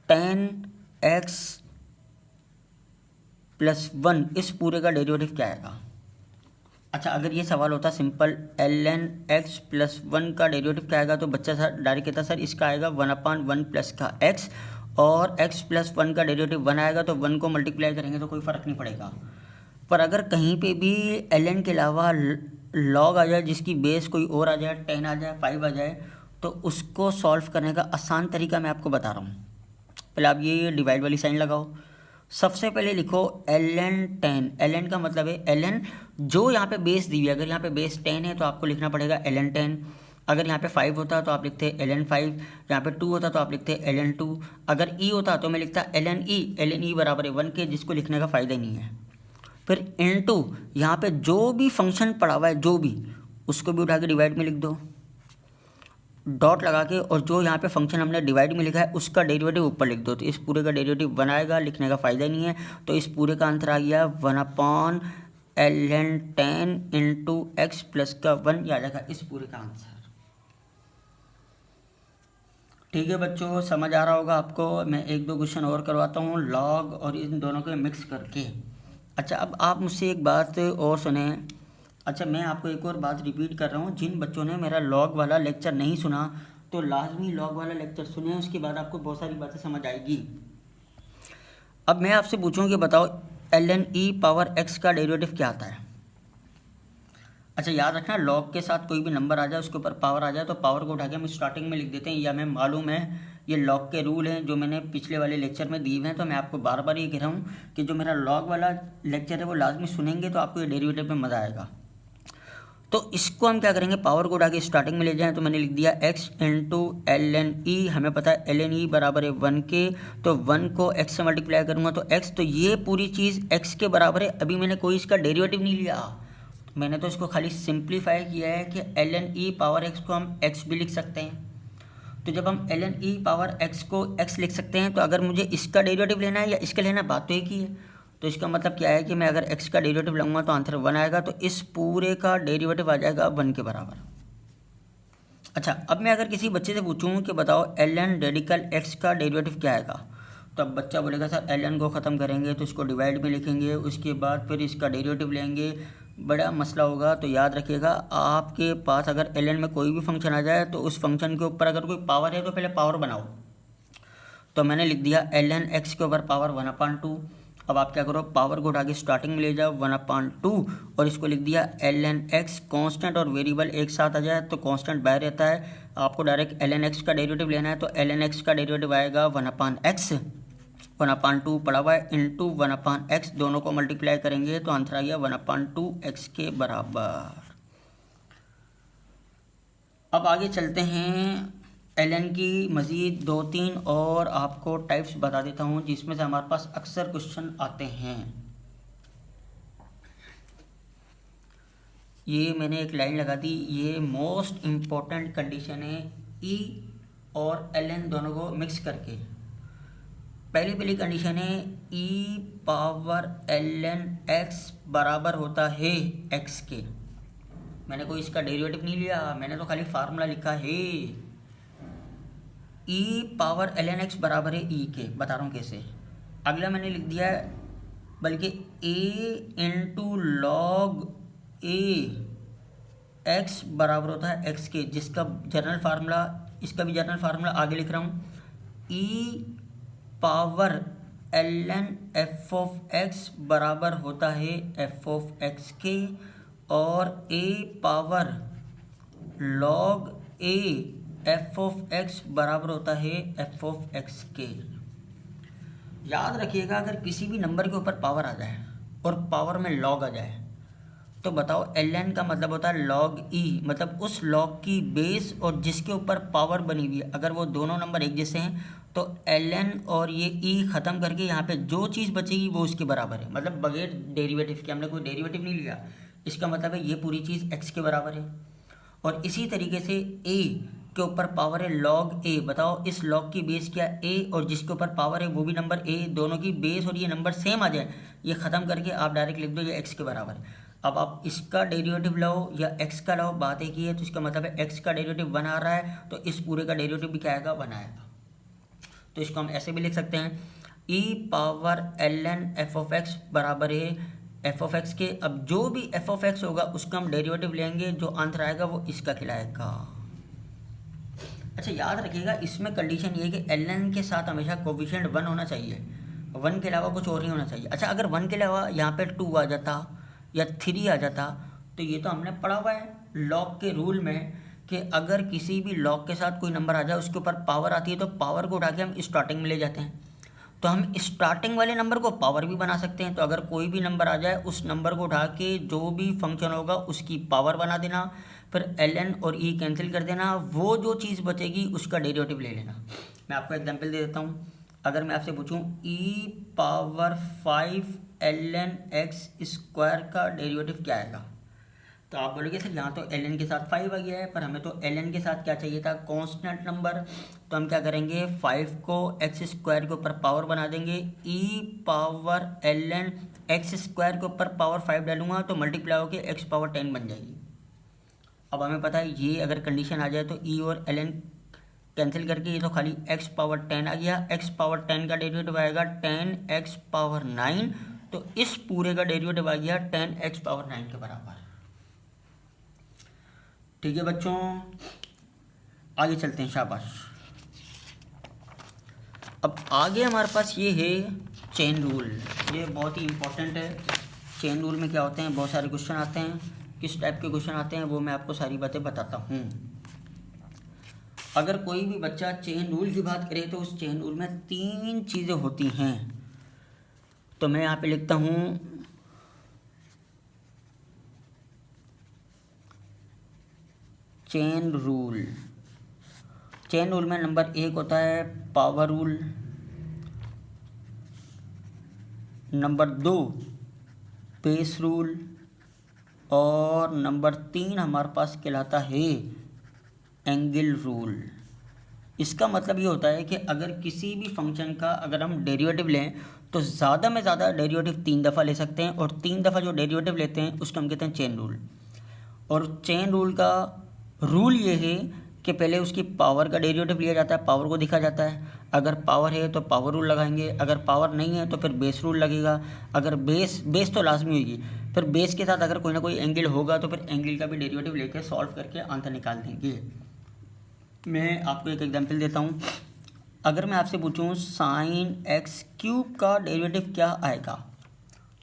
10x प्लस 1 इस पूरे का डेरिवेटिव क्या आएगा। अच्छा, अगर ये सवाल होता सिंपल ln x प्लस 1 का डेरिवेटिव क्या आएगा तो बच्चा सर डायरेक्ट कहता सर इसका आएगा 1/1 प्लस का x, और x प्लस 1 का डेरिवेटिव 1 आएगा तो 1 को मल्टीप्लाई करेंगे तो कोई फ़र्क नहीं पड़ेगा। पर अगर कहीं पे भी ln के अलावा log आ जाए जिसकी बेस कोई और आ जाए 10 आ जाए 5 आ जाए तो उसको सॉल्व करने का आसान तरीका मैं आपको बता रहा हूँ। पहले आप ये डिवाइड वाली साइन लगाओ। सबसे पहले लिखो ln 10। ln का मतलब है ln जो यहाँ पे बेस दी हुई है, अगर यहाँ पे बेस 10 है तो आपको लिखना पड़ेगा ln 10। अगर यहाँ पे 5 होता तो आप लिखते ln 5, यहाँ पे 2 होता तो आप लिखते ln 2, अगर e होता तो मैं लिखता ln e बराबर है 1 के, जिसको लिखने का फ़ायदा ही नहीं है। फिर इनटू यहाँ पे जो भी फंक्शन पड़ा हुआ है जो भी, उसको भी उठा के डिवाइड में लिख दो डॉट लगा के, और जो यहाँ पे फंक्शन हमने डिवाइड में लिखा है उसका डेरिवेटिव ऊपर लिख दो। तो इस पूरे का डेरिवेटिव 1 आएगा, लिखने का फ़ायदा नहीं है। तो इस पूरे का आंसर आ गया 1/ln 10 इंटू एक्स प्लस का 1, ये आ जाएगा इस पूरे का आंसर। ठीक है बच्चों, समझ आ रहा होगा आपको। मैं एक दो क्वेश्चन और करवाता हूँ लॉग और इन दोनों को मिक्स करके। अच्छा, अब आप मुझसे एक बात और सुने। अच्छा, मैं आपको एक और बात रिपीट कर रहा हूँ, जिन बच्चों ने मेरा लॉग वाला लेक्चर नहीं सुना तो लाजमी लॉग वाला लेक्चर सुने, उसके बाद आपको बहुत सारी बातें समझ आएगी। अब मैं आपसे पूछूं कि बताओ ln e पावर x का डेरिवेटिव क्या आता है। अच्छा, याद रखना लॉग के साथ कोई भी नंबर आ जाए उसके ऊपर पावर आ जाए तो पावर को उठा के हम स्टार्टिंग में लिख देते हैं, या हमें मालूम है ये लॉग के रूल हैं जो मैंने पिछले वाले लेक्चर में दिए हुए हैं। तो मैं आपको बार बार ये कह रहा हूँ कि जो मेरा लॉग वाला लेक्चर है वो लाजमी सुनेंगे तो आपको ये डेरिवेटिव में मज़ा आएगा। तो इसको हम क्या करेंगे, पावर को उठा के स्टार्टिंग में ले जाएं। तो मैंने लिख दिया x इंटू ln e, हमें पता है ln e बराबर है 1 के, तो 1 को x से मल्टीप्लाई करूँगा तो x, तो ये पूरी चीज़ x के बराबर है। अभी मैंने कोई इसका डेरिवेटिव नहीं लिया, मैंने तो इसको खाली सिंप्लीफाई किया है कि ln e पावर x को हम x भी लिख सकते हैं। तो जब हम ln e पावर x को x लिख सकते हैं तो अगर मुझे इसका डेरिवेटिव लेना है या इसका लेना है, बात तो एक ही है। तो इसका मतलब क्या है कि मैं अगर x का डेरिवेटिव लूँगा तो आंसर 1 आएगा, तो इस पूरे का डेरिवेटिव आ जाएगा 1 के बराबर। अच्छा, अब मैं अगर किसी बच्चे से पूछूं कि बताओ ln रेडिकल x का डेरिवेटिव क्या आएगा, तो अब बच्चा बोलेगा सर ln को ख़त्म करेंगे तो इसको डिवाइड में लिखेंगे, उसके बाद फिर इसका डेरिवेटिव लेंगे, बड़ा मसला होगा। तो याद रखिएगा, आपके पास अगर ln में कोई भी फंक्शन आ जाए तो उस फंक्शन के ऊपर अगर कोई पावर है तो पहले पावर बनाओ। तो मैंने लिख दिया ln x के ऊपर पावर 1/2। अब आप क्या करो, पावर को उठा के स्टार्टिंग में ले जाओ 1/2, और इसको लिख दिया ln x। कांस्टेंट और वेरिएबल एक साथ आ जाए तो कांस्टेंट बाहर रहता है, आपको डायरेक्ट ln x का डेरिवेटिव लेना है। तो ln x का डेरिवेटिव आएगा 1/x, 1/2 पड़ा हुआ है इंटू 1/x, दोनों को मल्टीप्लाई करेंगे तो आंसर आ गया 1/2x के बराबर। अब आगे चलते हैं, ln की मज़ीद 2-3 और आपको टाइप्स बता देता हूँ जिसमें से हमारे पास अक्सर क्वेश्चन आते हैं। ये मैंने एक लाइन लगा दी, ये मोस्ट इम्पोर्टेंट कंडीशन है e और ln दोनों को मिक्स करके। पहली कंडीशन है e पावर ln x बराबर होता है x के। मैंने कोई इसका डेरिवेटिव नहीं लिया, मैंने तो खाली फार्मूला लिखा है। e पावर ln x बराबर है e के, बता रहा हूँ कैसे। अगला मैंने लिख दिया है बल्कि a into log a x बराबर होता है x के, जिसका जनरल फार्मूला, इसका भी जनरल फार्मूला आगे लिख रहा हूँ। e power ln f of x बराबर होता है f ऑफ x के, और a power log a f of x बराबर होता है f ऑफ x के। याद रखिएगा, अगर किसी भी नंबर के ऊपर पावर आ जाए और पावर में log आ जाए तो बताओ ln का मतलब होता है log e, मतलब उस log की बेस और जिसके ऊपर पावर बनी हुई है, अगर वो दोनों नंबर एक जैसे हैं तो ln और ये e ख़त्म करके यहाँ पे जो चीज़ बचेगी वो उसके बराबर है, मतलब बगैर डेरिवेटिव के, हमने कोई डेरिवेटिव नहीं लिया। इसका मतलब है ये पूरी चीज़ x के बराबर है। और इसी तरीके से a के ऊपर पावर है log a। बताओ इस log की बेस क्या है a, और जिसके ऊपर पावर है वो भी नंबर a, दोनों की बेस और ये नंबर सेम आ जाए, ये ख़त्म करके आप डायरेक्ट लिख दो ये x के बराबर है। अब आप इसका डेरिवेटिव लो या x का लो, बात एक ही है। तो इसका मतलब है x का डेरिवेटिव 1 आ रहा है, तो इस पूरे का डेरिवेटिव भी क्या आएगा, 1 आएगा। तो इसको हम ऐसे भी लिख सकते हैं e पावर ln f(x) बराबर है f(x) के। अब जो भी f(x) होगा उसका हम डेरिवेटिव लेंगे, जो आंसर आएगा वो इसका खिलाएगा। अच्छा याद रखिएगा, इसमें कंडीशन ये है कि ln के साथ हमेशा कोफिशिएंट 1 होना चाहिए, 1 के अलावा कुछ और नहीं होना चाहिए। अच्छा अगर 1 के अलावा यहाँ पे 2 आ जाता या 3 आ जाता, तो ये तो हमने पढ़ा हुआ है लॉग के रूल में कि अगर किसी भी लॉग के साथ कोई नंबर आ जाए उसके ऊपर पावर आती है तो पावर को उठा के हम स्टार्टिंग में ले जाते हैं। तो हम स्टार्टिंग वाले नंबर को पावर भी बना सकते हैं। तो अगर कोई भी नंबर आ जाए उस नंबर को उठा के जो भी फंक्शन होगा उसकी पावर बना देना, फिर ln और e कैंसिल कर देना, वो जो चीज़ बचेगी उसका डेरिवेटिव ले लेना। मैं आपको एग्जांपल दे देता हूँ। अगर मैं आपसे पूछूं e पावर 5 ln x² का डेरिवेटिव क्या आएगा, तो आप बोलोगे सर यहाँ तो ln के साथ 5 आ गया है, पर हमें तो ln के साथ क्या चाहिए था, कांस्टेंट नंबर। तो हम क्या करेंगे, 5 को x² के ऊपर पावर बना देंगे, e पावर ln x² के ऊपर पावर 5 डालूंगा तो मल्टीप्लाई होकर x पावर 10 बन जाएगी। अब हमें पता है ये अगर कंडीशन आ जाए तो e और ln कैंसिल करके ये तो खाली x पावर 10 आ गया। x पावर 10 का डेरिवेटिव आएगा 10x पावर 9, तो इस पूरे का डेरिवेटिव आ गया 10x पावर 9 के बराबर। ठीक है बच्चों, आगे चलते हैं, शाबाश। अब आगे हमारे पास ये है चेन रूल। ये बहुत ही इम्पोर्टेंट है। चेन रूल में क्या होते हैं, बहुत सारे क्वेश्चन आते हैं। किस टाइप के क्वेश्चन आते हैं वो मैं आपको सारी बातें बताता हूँ। अगर कोई भी बच्चा चेन रूल की बात करे तो उस चेन रूल में 3 चीज़ें होती हैं। तो मैं यहाँ पे लिखता हूँ चेन रूल। चेन रूल में नंबर 1 होता है power rule, number 2 base rule, और नंबर 3 हमारे पास कहलाता है एंगल रूल। इसका मतलब ये होता है कि अगर किसी भी फंक्शन का अगर हम डेरिवेटिव लें तो ज़्यादा में ज़्यादा डेरिवेटिव 3 दफ़ा ले सकते हैं, और 3 दफ़ा जो डेरिवेटिव लेते हैं उसको हम कहते हैं चेन रूल। और चेन रूल का रूल ये है कि पहले उसकी पावर का डेरिवेटिव लिया जाता है, पावर को दिखा जाता है। अगर पावर है तो पावर रूल लगाएंगे, अगर पावर नहीं है तो फिर बेस रूल लगेगा। अगर बेस तो लाजमी होगी, फिर बेस के साथ अगर कोई ना कोई एंगल होगा तो फिर एंगल का भी डेरिवेटिव लेकर सॉल्व करके आंसर निकाल देंगे। मैं आपको एक एग्जांपल देता हूँ। अगर मैं आपसे पूछूँ sin x³ का डेरिवेटिव क्या आएगा,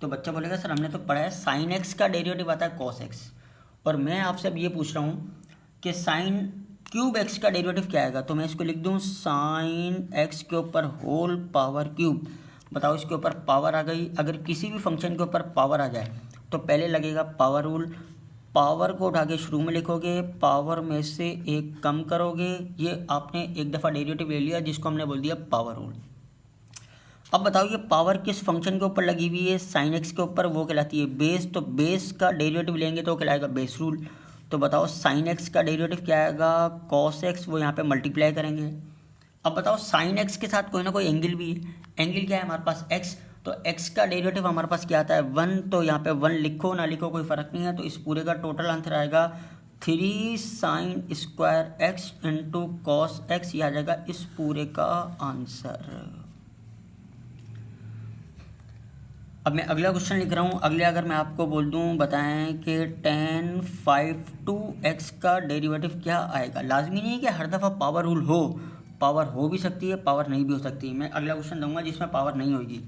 तो बच्चा बोलेगा सर हमने तो पढ़ा है sin x का डेरिवेटिव आता है cos x। और मैं आपसे अब ये पूछ रहा हूँ कि sin³ x का डेरिवेटिव क्या आएगा, तो मैं इसको लिख दूँ sin x के ऊपर होल पावर क्यूब। बताओ इसके ऊपर पावर आ गई। अगर किसी भी फंक्शन के ऊपर पावर आ जाए तो पहले लगेगा पावर रूल, पावर को उठा के शुरू में लिखोगे, पावर में से 1 कम करोगे, ये आपने एक दफ़ा डेरिवेटिव ले लिया जिसको हमने बोल दिया पावर रूल। अब बताओ ये पावर किस फंक्शन के ऊपर लगी हुई है, sin x के ऊपर, वो कहलाती है बेस। तो बेस का डेरिवेटिव लेंगे तो कहलाएगा बेस रूल। तो बताओ sin x का डेरिवेटिव क्या आएगा, cos x, वो यहाँ पे मल्टीप्लाई करेंगे। अब बताओ sin x के साथ कोई ना कोई एंगल भी है। एंगल क्या है हमारे पास x, तो x का डेरिवेटिव हमारे पास क्या आता है 1, तो यहाँ पे 1 लिखो ना लिखो कोई फ़र्क नहीं है। तो इस पूरे का टोटल आंसर आएगा 3 sin square x into cos x, ये आ जाएगा इस पूरे का आंसर। अब मैं अगला क्वेश्चन लिख रहा हूँ। अगले अगर मैं आपको बोल दूँ बताएं कि tan 5/2x का डेरिवेटिव क्या आएगा। लाजमी नहीं है कि हर दफ़ा पावर रूल हो, पावर हो भी सकती है, पावर नहीं भी हो सकती है। मैं अगला क्वेश्चन दूंगा जिसमें पावर नहीं होगी।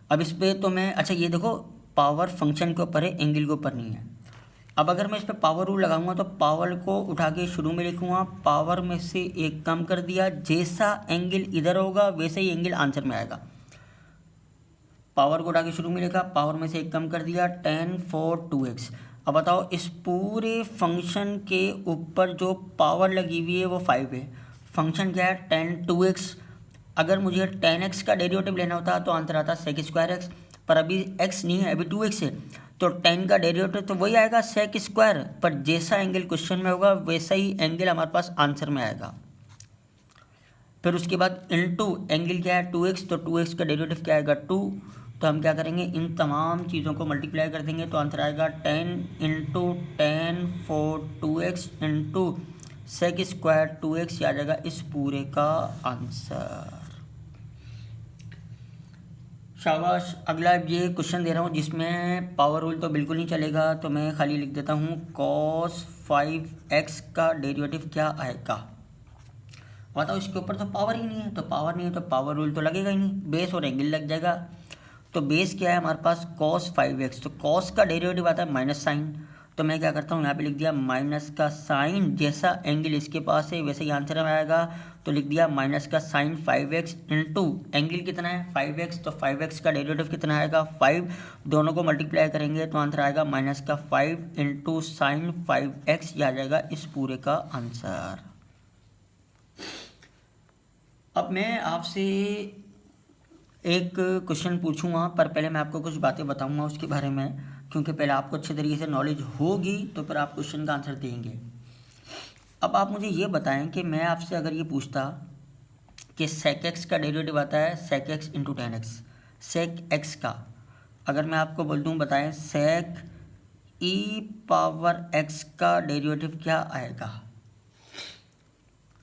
अब इस पर तो मैं, अच्छा ये देखो पावर फंक्शन के ऊपर है, एंगल के ऊपर नहीं है। अब अगर मैं इस पर पावर रूल लगाऊंगा तो पावर को उठा के शुरू में लिखूंगा, पावर में से 1 कम कर दिया, जैसा एंगल इधर होगा वैसे ही एंगल आंसर में आएगा। पावर को उठा के शुरू में लिखा, पावर में से 1 कम कर दिया, tan 4/2x। अब बताओ इस पूरे फंक्शन के ऊपर जो पावर लगी हुई है वो 5 है। फंक्शन क्या है tan 2x। अगर मुझे tan x का डेरिवेटिव लेना होता तो आंसर आता sec² x, पर अभी x नहीं है, अभी 2x है। तो tan का डेरिवेटिव तो वही आएगा sec स्क्वायर, पर जैसा एंगल क्वेश्चन में होगा वैसा ही एंगल हमारे पास आंसर में आएगा। फिर उसके बाद इनटू एंगल क्या है 2x, तो 2x का डेरिवेटिव क्या आएगा 2, तो हम क्या करेंगे इन तमाम चीज़ों को मल्टीप्लाई कर देंगे तो आंसर आएगा 10 into 10 four 2x into sec square 2x, आ जाएगा इस पूरे का आंसर। शाबाश। अगला ये क्वेश्चन दे रहा हूँ जिसमें पावर रूल तो बिल्कुल नहीं चलेगा, तो मैं खाली लिख देता हूँ cos 5x का डेरिवेटिव क्या आएगा। बताओ, इसके ऊपर तो पावर ही नहीं है, तो पावर नहीं है तो पावर रूल तो लगेगा ही नहीं, बेस और एंगल लग जाएगा। तो बेस क्या है हमारे पास cos 5x, तो cos का डेरिवेटिव आता है माइनस साइन, तो मैं क्या करता हूँ यहाँ पे लिख दिया माइनस का साइन, जैसा एंगल इसके पास है वैसे ही आंसर में आएगा, तो लिख दिया माइनस का साइन 5x इंटू एंगल कितना है 5x, तो 5x का डेरिवेटिव कितना आएगा 5, दोनों को मल्टीप्लाई करेंगे तो आंसर आएगा माइनस का 5 इंटू साइन 5x, आ जाएगा इस पूरे का आंसर। अब मैं आपसे एक क्वेश्चन पूछूंगा, पर पहले मैं आपको कुछ बातें बताऊंगा उसके बारे में, क्योंकि पहले आपको अच्छे तरीके से नॉलेज होगी तो फिर आप क्वेश्चन का आंसर देंगे। अब आप मुझे ये बताएं कि मैं आपसे अगर ये पूछता कि सेक एक्स का डेरिवेटिव आता है sec x into tan x, sec x का अगर मैं आपको बोल दूँ बताएं सेक ई पावर एक्स का डेरिवेटिव क्या आएगा।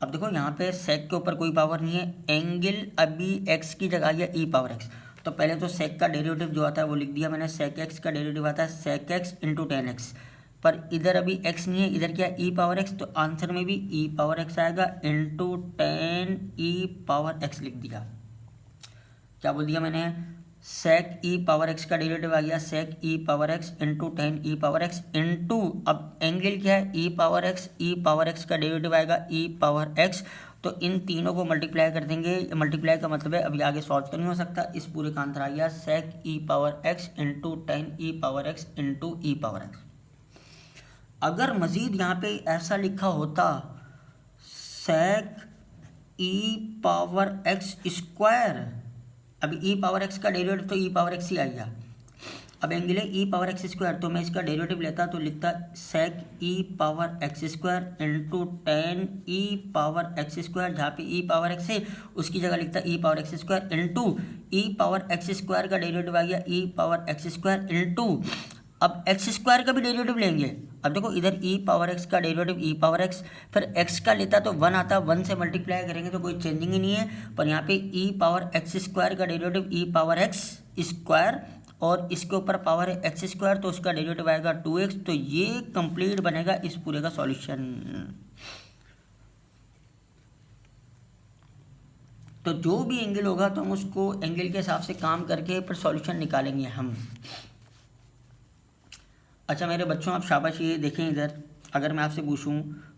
अब देखो यहाँ पे सेक के ऊपर कोई पावर नहीं है, एंगल अभी एक्स की जगह है ई पावर एक्स, तो पहले तो सेक का डेरिवेटिव जो आता है वो लिख दिया मैंने, सेक एक्स का डेरिवेटिव आता है sec x into tan x, पर इधर अभी एक्स नहीं है, इधर क्या ई पावर एक्स, तो आंसर में भी ई पावर एक्स आएगा into tan e power x लिख दिया। क्या बोल दिया मैंने, सेक ई पावर एक्स का डेरिवेटिव आ गया sec e power x into tan e power x into, अब एंगल क्या है ई पावर एक्स का डेरिवेटिव आएगा ई पावर एक्स, तो इन तीनों को मल्टीप्लाई कर देंगे, मल्टीप्लाई का मतलब है अभी आगे सॉल्व तो नहीं हो सकता, इस पूरे का आंसर आ गया sec e power x into tan e power x into e power x. अगर मज़ीद यहाँ पे ऐसा लिखा होता सेक ई पावर एक्स स्क्वायर, अब ई पावर एक्स का डेरिवेटिव तो ई पावर एक्स ही आ गया, अब एंगल है ई पावर एक्स स्क्वायर, तो मैं इसका डेरिवेटिव लेता तो लिखता sec e power x square into tan e power x square, जहाँ पे ई पावर एक्स है उसकी जगह लिखता e power x square into e power x square का डेरिवेटिव आ गया e power x square into, अब एक्स स्क्वायर का भी डेरिवेटिव लेंगे। अब देखो इधर ई पावर एक्स का डेरिवेटिव ई पावर एक्स, फिर एक्स का लेता तो 1 आता, 1 से मल्टीप्लाई करेंगे तो कोई चेंजिंग ही नहीं है, पर यहाँ पे ई पावर एक्स स्क्वायर का derivative e power x square और इसके ऊपर पावर है एक्स स्क्वायर, तो उसका डेरिवेटिव आएगा 2x, तो ये कंप्लीट बनेगा इस पूरे का सॉल्यूशन। तो जो भी एंगल होगा तो हम उसको एंगल के हिसाब से काम करके फिर सॉल्यूशन निकालेंगे हम। अच्छा मेरे बच्चों, आप शाबाश ये देखें इधर, अगर मैं आपसे पूछूं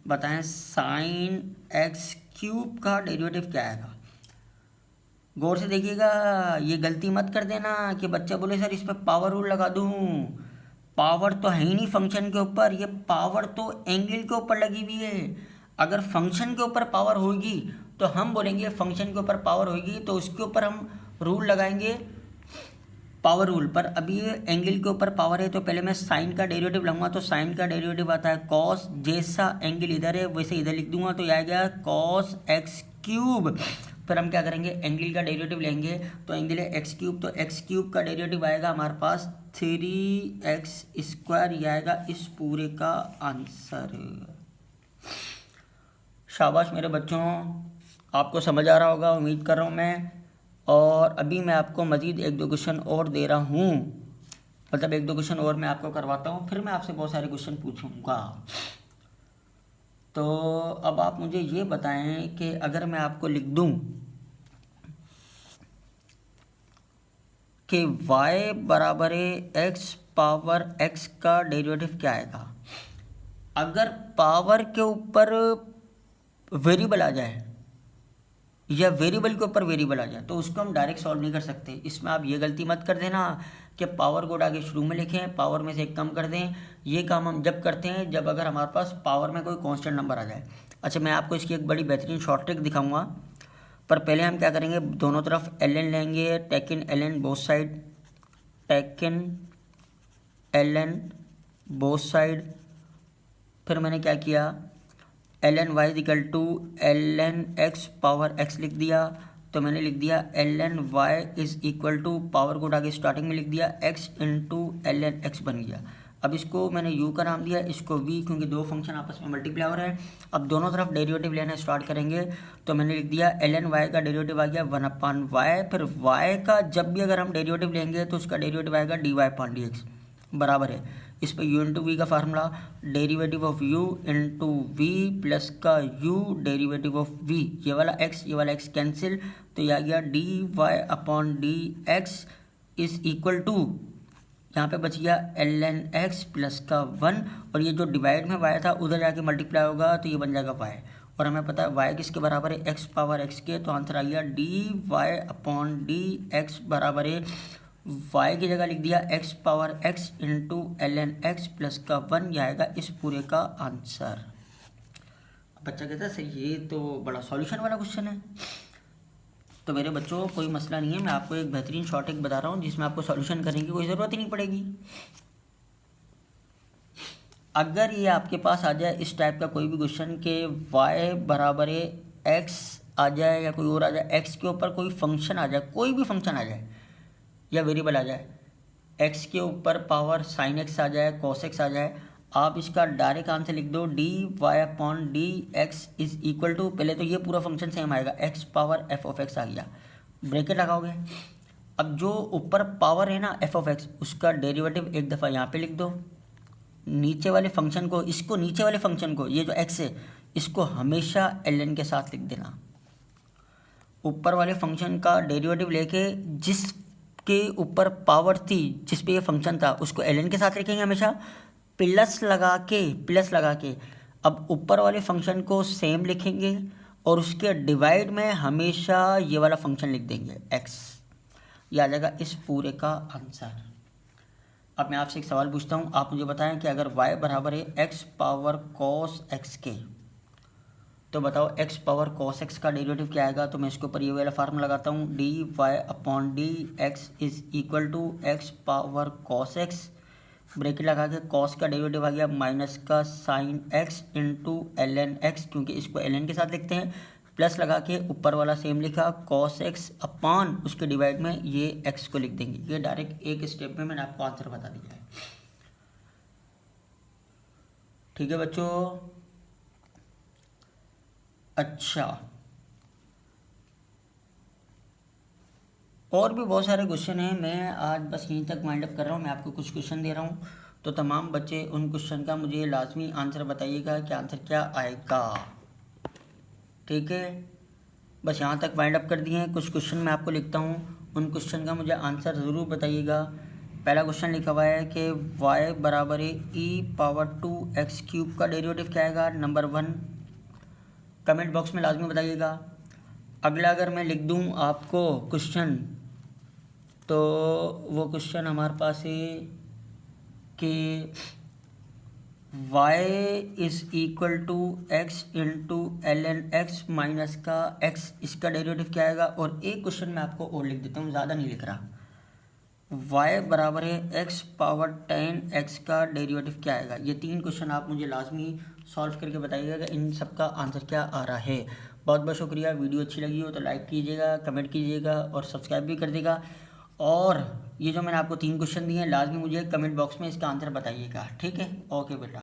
बताएं साइन एक्स क्यूब का डेरिवेटिव क्या आएगा, गौर से देखिएगा, ये गलती मत कर देना कि बच्चा बोले सर इस पर पावर रूल लगा दूं, पावर तो है ही नहीं फंक्शन के ऊपर, ये पावर तो एंगल के ऊपर लगी हुई है। अगर फंक्शन के ऊपर पावर होगी तो हम बोलेंगे फंक्शन के ऊपर पावर होगी तो उसके ऊपर हम रूल लगाएंगे पावर रूल पर। अभी ये एंगल के ऊपर पावर है तो पहले मैं साइन का डेरिवेटिव लूँगा, तो साइन का डेरिवेटिव आता है कॉस, जैसा एंगल इधर है वैसे इधर लिख दूंगा, तो ये आ गया कॉस एक्स क्यूब। फिर हम क्या करेंगे एंगल का डेरिवेटिव लेंगे, तो एंगल है एक्स क्यूब, तो एक्स क्यूब का डेरिवेटिव आएगा हमारे पास 3x स्क्वायर, ये आएगा इस पूरे का आंसर। शाबाश मेरे बच्चों, आपको समझ आ रहा होगा उम्मीद कर रहा हूँ मैं। और अभी मैं आपको मज़ीद 1-2 क्वेश्चन और दे रहा हूँ, मतलब 1-2 क्वेश्चन और मैं आपको करवाता हूँ, फिर मैं आपसे बहुत सारे क्वेश्चन पूछूँगा। तो अब आप मुझे ये बताएं कि अगर मैं आपको लिख दूँ कि y बराबर है x पावर x का डेरिवेटिव क्या आएगा, अगर पावर के ऊपर वेरिएबल आ जाए या वेरिएबल के ऊपर वेरिएबल आ जाए तो उसको हम डायरेक्ट सॉल्व नहीं कर सकते। इसमें आप ये गलती मत कर देना कि पावर को आगे शुरू में लिखें, पावर में से एक कम कर दें। ये काम हम जब करते हैं जब अगर हमारे पास पावर में कोई कांस्टेंट नंबर आ जाए। अच्छा मैं आपको इसकी एक बड़ी बेहतरीन शॉर्ट ट्रिक दिखाऊंगा, पर पहले हम क्या करेंगे दोनों तरफ ln लेंगे, take in ln both side, take in ln both side, फिर मैंने क्या किया ln y equal to ln x power x लिख दिया, तो मैंने लिख दिया ln y is equal to power को उठा के स्टार्टिंग में लिख दिया x इंटू ln x बन गया। अब इसको मैंने u का नाम दिया, इसको v, क्योंकि दो फंक्शन आपस में मल्टीप्लाई हो रहे हैं। अब दोनों तरफ डेरिवेटिव लेना स्टार्ट करेंगे, तो मैंने लिख दिया ln y का डेरिवेटिव आ गया 1/y, फिर y का जब भी अगर हम डेरिवेटिव लेंगे तो उसका डेरिवेटिव आएगा dy/dx बराबर है इस पर u इंटू वी का फार्मूला, derivative of u into v plus का u डेरिवेटिव ऑफ v, ये वाला x कैंसिल, तो ये आ गया dy/dx इज इक्वल टू, यहाँ पे बच गया ln x प्लस का 1, और ये जो डिवाइड में y था उधर जाके मल्टीप्लाई होगा तो ये बन जाएगा y, और हमें पता है y किसके बराबर है x पावर x के, तो आंसर आ गया dy/dx बराबर है y की जगह लिख दिया x power x into ln x plus का 1, यह आएगा इस पूरे का आंसर। बच्चा कहता है सर ये तो बड़ा सॉल्यूशन वाला क्वेश्चन है। तो मेरे बच्चों कोई मसला नहीं है, मैं आपको एक बेहतरीन शॉर्ट ट्रिक बता रहा हूँ जिसमें आपको सॉल्यूशन करने की कोई ज़रूरत ही नहीं पड़ेगी। अगर ये आपके पास आ जाए इस टाइप का कोई भी क्वेश्चन के y बराबर है x आ जाए या कोई और आ जाए, x के ऊपर कोई फंक्शन आ जाए, कोई भी फंक्शन आ जाए या वेरिएबल आ जाए, x के ऊपर पावर साइन x आ जाए, cos x आ जाए, आप इसका डायरेक्ट आंसर लिख दो dy/dx इज इक्वल टू, पहले तो ये पूरा फंक्शन सेम आएगा x power f of x आ गया, ब्रैकेट लगाओगे। अब जो ऊपर पावर है ना f ऑफ x, उसका डेरिवेटिव एक दफ़ा यहाँ पे लिख दो, नीचे वाले फंक्शन को, इसको नीचे वाले फंक्शन को, ये जो x है इसको हमेशा ln के साथ लिख देना। ऊपर वाले फंक्शन का डेरिवेटिव लेके जिसके ऊपर पावर थी, जिस पे ये फंक्शन था, उसको ln के साथ लिखेंगे हमेशा, प्लस लगा के अब ऊपर वाले फंक्शन को सेम लिखेंगे और उसके डिवाइड में हमेशा ये वाला फंक्शन लिख देंगे x, ये आ जाएगा इस पूरे का आंसर। अब मैं आपसे एक सवाल पूछता हूँ, आप मुझे बताएं कि अगर y बराबर है x पावर cos x के, तो बताओ x पावर cos x का डेरिवेटिव क्या आएगा। तो मैं इसके ऊपर ये वाला फार्मूला लगाता हूँ dy/dx is equal to x power cos x, bracket लगा के cos का डेरिवेटिव आ गया माइनस का sine x into ln x, क्योंकि इसको ln के साथ लिखते हैं, प्लस लगा के ऊपर वाला सेम लिखा cos x अपान उसके डिवाइड में ये x को लिख देंगे। ये डायरेक्ट एक स्टेप में मैंने आपको आंसर बता दिया है। ठीक है बच्चों। अच्छा, और भी बहुत सारे क्वेश्चन हैं, मैं आज बस यहीं तक वाइंड अप कर रहा हूँ। मैं आपको कुछ क्वेश्चन दे रहा हूँ, तो तमाम बच्चे उन क्वेश्चन का मुझे लाजमी आंसर बताइएगा कि आंसर क्या आएगा। ठीक है, बस यहाँ तक वाइंड अप कर दिए हैं। कुछ क्वेश्चन मैं आपको लिखता हूँ, उन क्वेश्चन का मुझे आंसर ज़रूर बताइएगा। पहला क्वेश्चन लिखा हुआ है कि y बराबर है e⁻2x³ का डेरिवेटिव क्या आएगा। नंबर 1 कमेंट बॉक्स में लाजमी बताइएगा। अगला अगर मैं लिख दूँ आपको क्वेश्चन, तो वो क्वेश्चन हमारे पास है कि y is equal to x into ln x minus का x, इसका डेरिवेटिव क्या आएगा। और एक क्वेश्चन मैं आपको और लिख देता हूँ, ज़्यादा नहीं लिख रहा। y बराबर है x पावर 10x का डेरिवेटिव क्या आएगा। ये 3 क्वेश्चन आप मुझे लाजमी सॉल्व करके बताइएगा कि इन सब का आंसर क्या आ रहा है। बहुत बहुत शुक्रिया। वीडियो अच्छी लगी हो तो लाइक कीजिएगा, कमेंट कीजिएगा और सब्सक्राइब भी कर देगा। और ये जो मैंने आपको 3 क्वेश्चन दिए हैं, लाजमी मुझे कमेंट बॉक्स में इसका आंसर बताइएगा। ठीक है, ओके बेटा।